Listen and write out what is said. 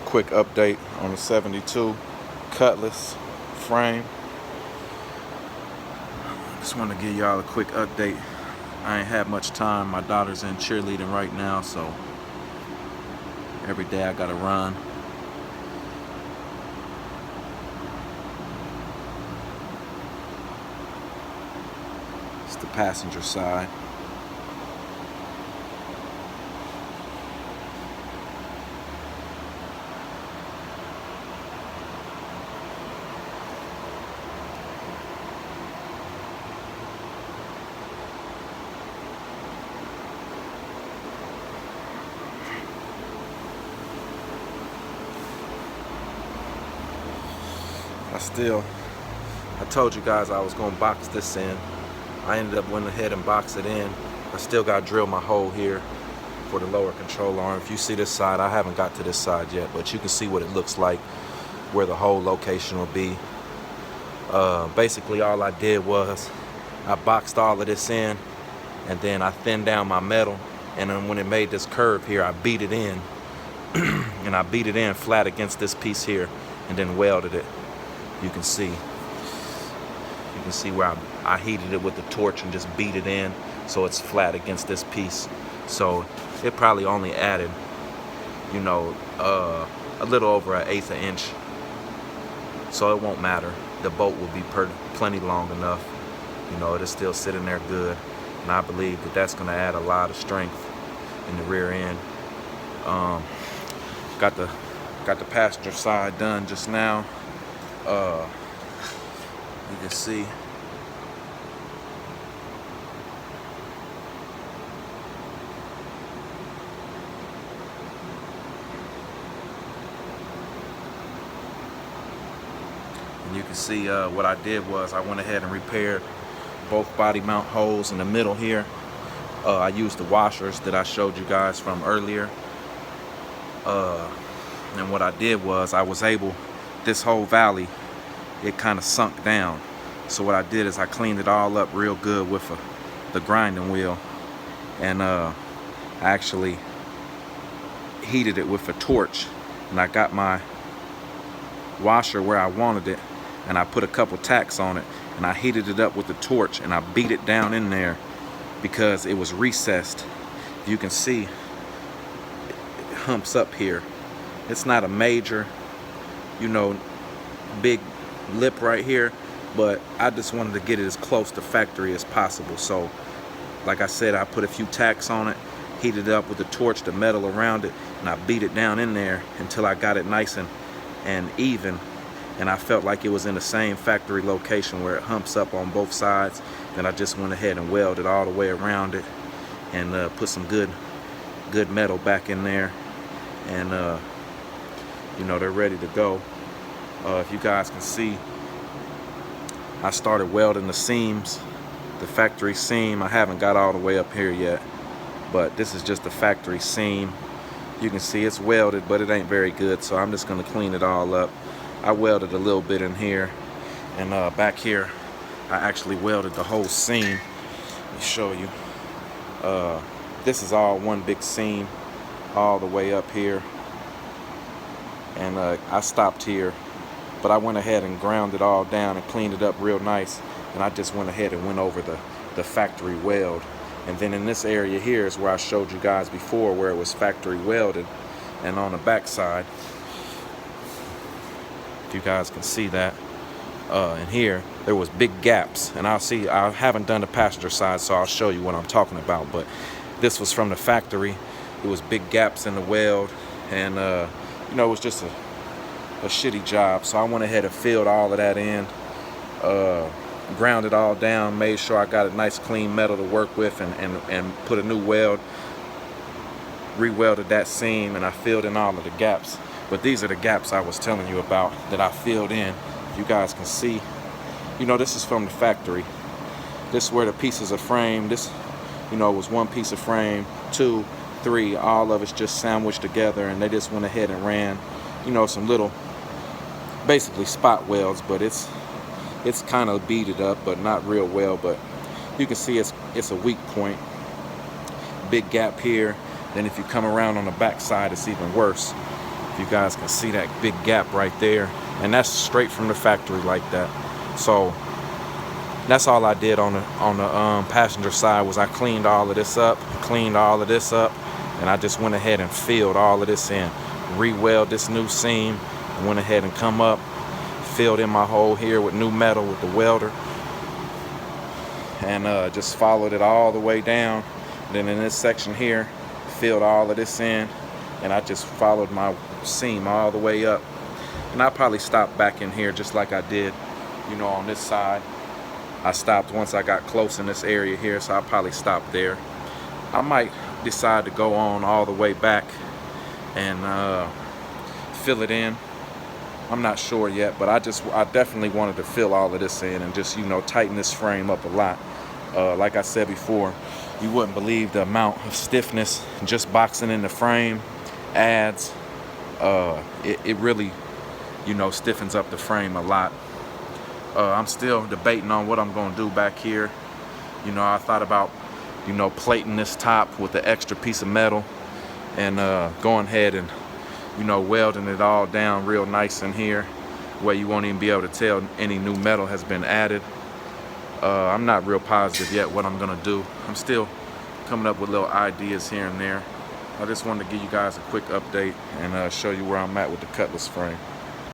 quick update on the 72 Cutlass frame. Just want to give y'all a quick update. I ain't had much time. My daughter's in cheerleading right now, so every day I gotta run. It's the passenger side. I told you guys I was gonna box this in. I ended up went ahead and boxed it in. I still got to drill my hole here for the lower control arm. If you see this side, I haven't got to this side yet, but you can see what it looks like, where the hole location will be. Basically all I did was I boxed all of this in, and then I thinned down my metal, and then when it made this curve here, I beat it in and I beat it in flat against this piece here, and then welded it. You can see where I heated it with the torch and just beat it in so it's flat against this piece. So it probably only added, you know, a little over 1/8 inch. So it won't matter. The bolt will be plenty long enough. You know, it'll still sit in there good. And I believe that that's gonna add a lot of strength in the rear end. Got the passenger side done just now. You can see what I did was I went ahead and repaired both body mount holes in the middle here. I used the washers that I showed you guys from earlier. And what I did was I was able, this whole valley, it kind of sunk down. So what I did is I cleaned it all up real good with the grinding wheel, and I actually heated it with a torch, and I got my washer where I wanted it, and I put a couple tacks on it, and I heated it up with the torch, and I beat it down in there because it was recessed. You can see it humps up here. It's not a major, you know, big lip right here, but I just wanted to get it as close to factory as possible. So like I said, I put a few tacks on it, heated it up with the torch, the metal around it, and I beat it down in there until I got it nice and even, and I felt like it was in the same factory location where it humps up on both sides. Then I just went ahead and welded all the way around it, and put some good metal back in there, and you know, they're ready to go. If you guys can see, I started welding the seams, the factory seam. I haven't got all the way up here yet, but this is just the factory seam. You can see it's welded, but it ain't very good, so I'm just gonna clean it all up. I welded a little bit in here, and back here, I actually welded the whole seam. Let me show you. This is all one big seam, all the way up here. And I stopped here, but I went ahead and ground it all down and cleaned it up real nice, and I just went ahead and went over the factory weld. And then in this area here is where I showed you guys before, where it was factory welded, and on the back side, if you guys can see that, in here there was big gaps, and I haven't done the passenger side, so I'll show you what I'm talking about. But this was from the factory. It was big gaps in the weld, and you know, it was just a shitty job. So I went ahead and filled all of that in, ground it all down, made sure I got a nice clean metal to work with, and put a new weld, re-welded that seam, and I filled in all of the gaps. But these are the gaps I was telling you about that I filled in. You guys can see, you know, this is from the factory. This is where the pieces of frame, this, you know, was one piece of frame, 2, 3, all of it's just sandwiched together, and they just went ahead and ran, you know, some little, basically spot welds, but it's kind of beaded up, but not real well. But you can see it's a weak point, big gap here. Then if you come around on the back side, it's even worse. You guys can see that big gap right there, and that's straight from the factory like that. So that's all I did on the passenger side, was I cleaned all of this up, and I just went ahead and filled all of this in, re-weld this new seam, and went ahead and come up, filled in my hole here with new metal with the welder, and just followed it all the way down. Then in this section here, filled all of this in, and I just followed my seam all the way up. And I probably stopped back in here just like I did, you know, on this side. I stopped once I got close in this area here, so I'll probably stop there. I might decide to go on all the way back and fill it in. I'm not sure yet, but I definitely wanted to fill all of this in and just, you know, tighten this frame up a lot. Like I said before, you wouldn't believe the amount of stiffness just boxing in the frame adds. It really, you know, stiffens up the frame a lot. I'm still debating on what I'm going to do back here. You know, I thought about, you know, plating this top with the extra piece of metal and going ahead and, you know, welding it all down real nice in here, where you won't even be able to tell any new metal has been added. I'm not real positive yet what I'm going to do. I'm still coming up with little ideas here and there. I just wanted to give you guys a quick update and show you where I'm at with the cutlass frame.